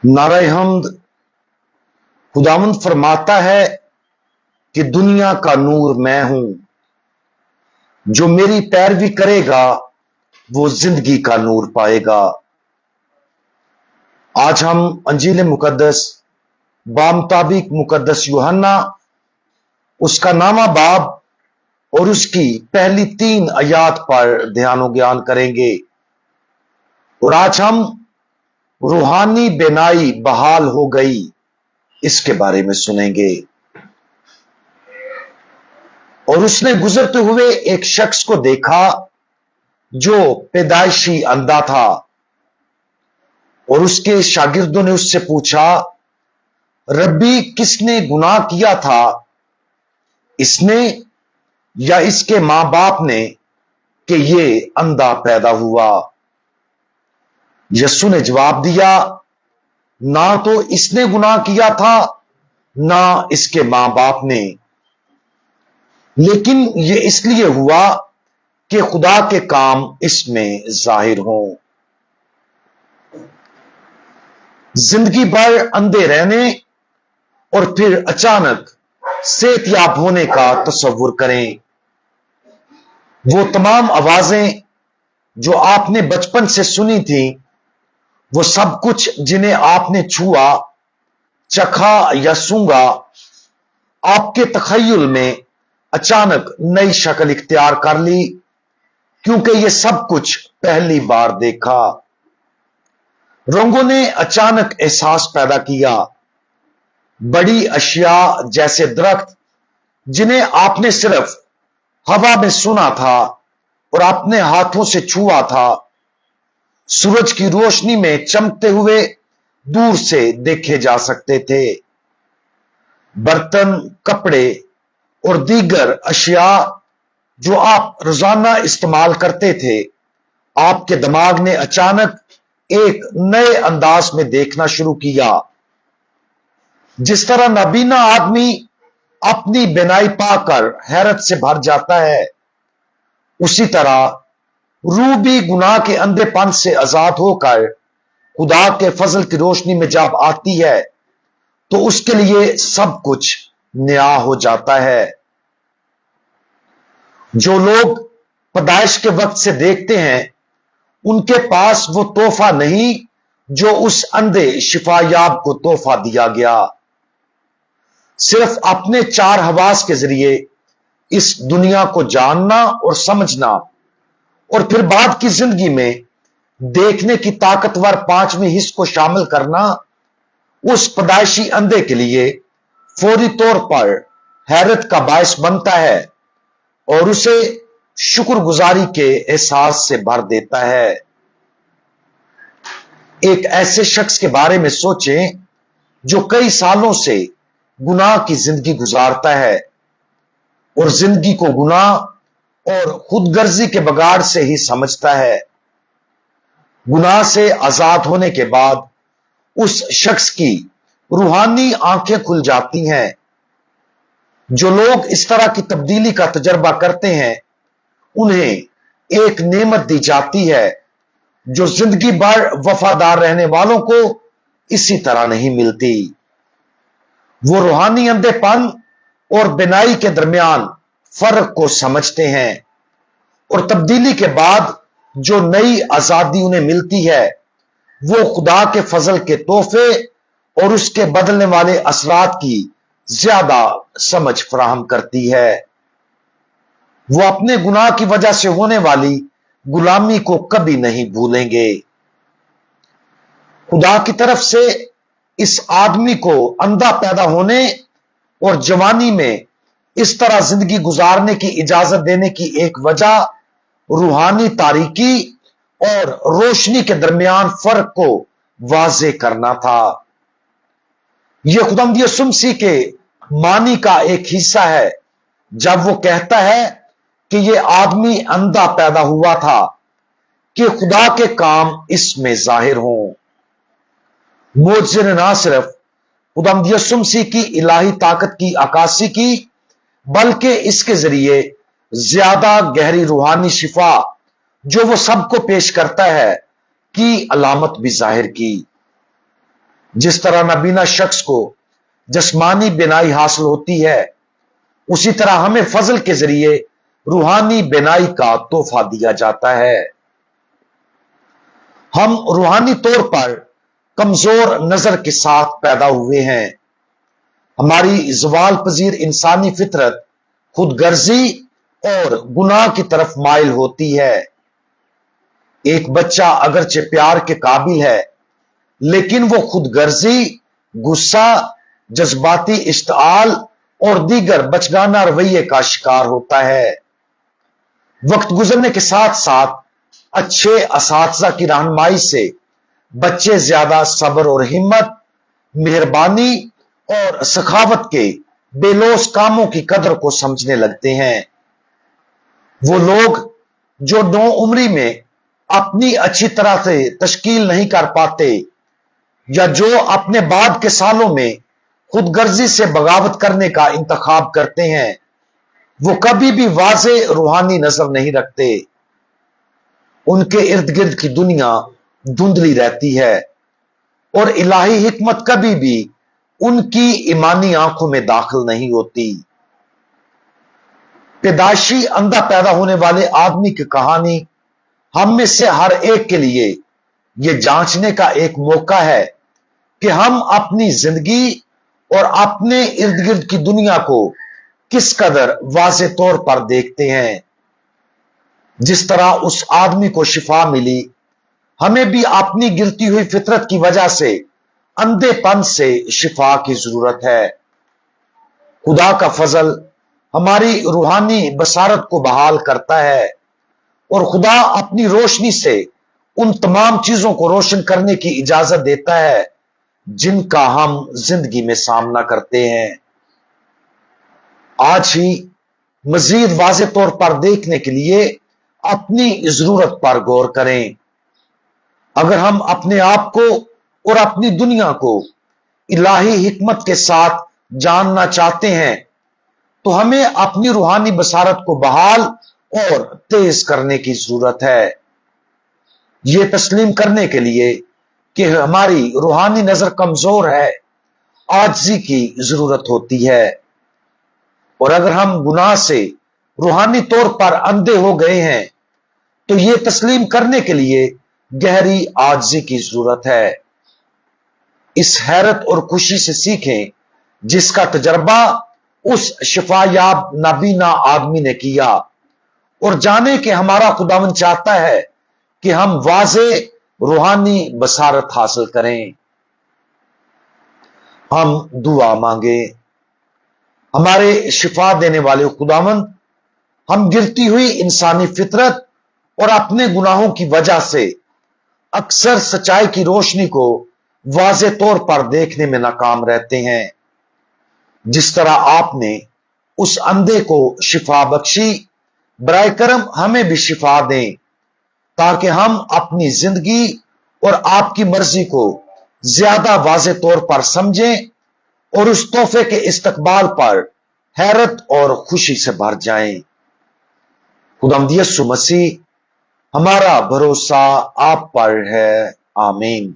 नारे हम्द। खुदावंद फरमाता है कि दुनिया का नूर मैं हूं, जो मेरी पैरवी करेगा वो जिंदगी का नूर पाएगा। आज हम अंजील मुकद्दस बामुताबिक मुकद्दस यूहन्ना उसका नामा बाब और उसकी पहली 3 आयात पर ध्यान ज्ञान करेंगे। और आज हम रूहानी बेनाई बहाल हो गई इसके बारे में सुनेंगे। और उसने गुजरते हुए एक शख्स को देखा जो पैदाइशी अंधा था, और उसके शागिर्दों ने उससे पूछा, रब्बी किसने गुनाह किया था, इसने या इसके मां बाप ने, कि ये अंधा पैदा हुआ? यीशु ने जवाब दिया, ना तो इसने गुनाह किया था ना इसके मां बाप ने, लेकिन ये इसलिए हुआ कि खुदा के काम इसमें जाहिर हों। जिंदगी भर अंधे रहने और फिर अचानक सेहतयाब होने का तस्वुर करें। वो तमाम आवाजें जो आपने बचपन से सुनी थी, वो सब कुछ जिन्हें आपने छुआ, चखा या सूंघा, आपके तखय्युल में अचानक नई शक्ल इख्तियार कर ली, क्योंकि ये सब कुछ पहली बार देखा। रंगों ने अचानक एहसास पैदा किया। बड़ी अशिया जैसे दरख्त जिन्हें आपने सिर्फ हवा में सुना था और अपने हाथों से छुआ था, सूरज की रोशनी में चमकते हुए दूर से देखे जा सकते थे। बर्तन, कपड़े और दीगर अशिया जो आप रोजाना इस्तेमाल करते थे, आपके दिमाग ने अचानक एक नए अंदाज में देखना शुरू किया। जिस तरह नाबीना आदमी अपनी बिनाई पाकर हैरत से भर जाता है, उसी तरह रूह भी गुनाह के अंधेपन से आजाद होकर खुदा के फजल की रोशनी में जब आती है तो उसके लिए सब कुछ नया हो जाता है। जो लोग पैदाइश के वक्त से देखते हैं, उनके पास वो तोहफा नहीं जो उस अंधे शिफायाब को तोहफा दिया गया। सिर्फ अपने 4 हवास के जरिए इस दुनिया को जानना और समझना, और फिर बाद की जिंदगी में देखने की ताकतवर 5वें हिस्से को शामिल करना, उस पैदाइशी अंधे के लिए फौरी तौर पर हैरत का बायस बनता है और उसे शुक्रगुजारी के एहसास से भर देता है। एक ऐसे शख्स के बारे में सोचें जो कई सालों से गुनाह की जिंदगी गुजारता है और जिंदगी को गुनाह और खुदगर्जी के बगाड़ से ही समझता है। गुनाह से आजाद होने के बाद उस शख्स की रूहानी आंखें खुल जाती हैं। जो लोग इस तरह की तब्दीली का तजर्बा करते हैं, उन्हें एक नेमत दी जाती है जो जिंदगी भर वफादार रहने वालों को इसी तरह नहीं मिलती। वो रूहानी अंधेपन और बिनाई के दरमियान फर्क को समझते हैं, और तब्दीली के बाद जो नई आजादी उन्हें मिलती है, वो खुदा के फजल के तोहफे और उसके बदलने वाले असरात की ज्यादा समझ फराहम करती है। वो अपने गुनाह की वजह से होने वाली गुलामी को कभी नहीं भूलेंगे। खुदा की तरफ से इस आदमी को अंधा पैदा होने और जवानी में इस तरह जिंदगी गुजारने की इजाजत देने की एक वजह रूहानी तारीकी और रोशनी के दरमियान फर्क को वाजे करना था। यह खुदावंद यीशु मसीह के मानी का एक हिस्सा है जब वो कहता है कि यह आदमी अंधा पैदा हुआ था कि खुदा के काम इसमें जाहिर हों। मोजज़े ने ना सिर्फ खुदावंद यीशु मसीह की इलाही ताकत की अक्कासी की, बल्कि इसके जरिए ज्यादा गहरी रूहानी शिफा जो वो सबको पेश करता है की अलामत भी जाहिर की। जिस तरह नबीना शख्स को जिस्मानी बिनाई हासिल होती है, उसी तरह हमें फजल के जरिए रूहानी बिनाई का तोहफा दिया जाता है। हम रूहानी तौर पर कमजोर नजर के साथ पैदा हुए हैं। हमारी ज़वाल पजीर इंसानी फितरत खुदगर्जी और गुनाह की तरफ माइल होती है। एक बच्चा अगरचे प्यार के काबिल है, लेकिन वो खुदगर्जी, गुस्सा, जज्बाती इश्तिआल और दीगर बचगाना रवैये का शिकार होता है। वक्त गुजरने के साथ साथ अच्छे असातिज़ा की रहनुमाई से बच्चे ज्यादा सब्र और हिम्मत, मेहरबानी और सखावत के बेलोस कामों की कदर को समझने लगते हैं। वो लोग जो नौ उम्री में अपनी अच्छी तरह से तश्कील नहीं कर पाते, या जो अपने बाद के सालों में खुदगर्जी से बगावत करने का इंतखाब करते हैं, वो कभी भी वाज़े रूहानी नजर नहीं रखते। उनके इर्द गिर्द की दुनिया धुंधली रहती है और इलाही हिकमत कभी भी उनकी ईमानी आंखों में दाखिल नहीं होती। पैदाइशी अंधा पैदा होने वाले आदमी की कहानी हम में से हर एक के लिए यह जांचने का एक मौका है कि हम अपनी जिंदगी और अपने इर्द गिर्द की दुनिया को किस कदर वाज़े तौर पर देखते हैं। जिस तरह उस आदमी को शिफा मिली, हमें भी अपनी गिरती हुई फितरत की वजह से अंधेपन से शिफा की जरूरत है। खुदा का फजल हमारी रूहानी बसारत को बहाल करता है और खुदा अपनी रोशनी से उन तमाम चीजों को रोशन करने की इजाजत देता है जिनका हम जिंदगी में सामना करते हैं। आज ही मजीद वाज़े तौर पर देखने के लिए अपनी जरूरत पर गौर करें। अगर हम अपने आप को और अपनी दुनिया को इलाही हिकमत के साथ जानना चाहते हैं, तो हमें अपनी रूहानी बसारत को बहाल और तेज करने की जरूरत है। यह तस्लीम करने के लिए कि हमारी रूहानी नजर कमजोर है, आजिज़ी की जरूरत होती है। और अगर हम गुनाह से रूहानी तौर पर अंधे हो गए हैं, तो यह तस्लीम करने के लिए गहरी आजिज़ी की जरूरत है। इस हैरत और खुशी से सीखें जिसका तजर्बा उस शिफायाब नाबीना आदमी ने किया, और जाने कि हमारा खुदावंद चाहता है कि हम वाज़े रूहानी बसारत हासिल करें। हम दुआ मांगे। हमारे शिफा देने वाले खुदावंद, हम गिरती हुई इंसानी फितरत और अपने गुनाहों की वजह से अक्सर सच्चाई की रोशनी को वाज़े तौर पर देखने में नाकाम रहते हैं। जिस तरह आपने उस अंधे को शिफा बख्शी, बराए करम हमें भी शिफा दें, ताकि हम अपनी जिंदगी और आपकी मर्जी को ज्यादा वाज़े तौर पर समझें और उस तोहफे के इस्तकबाल पर हैरत और खुशी से भर जाएं। खुदावंद यीशु मसीह, हमारा भरोसा आप पर है। आमीन।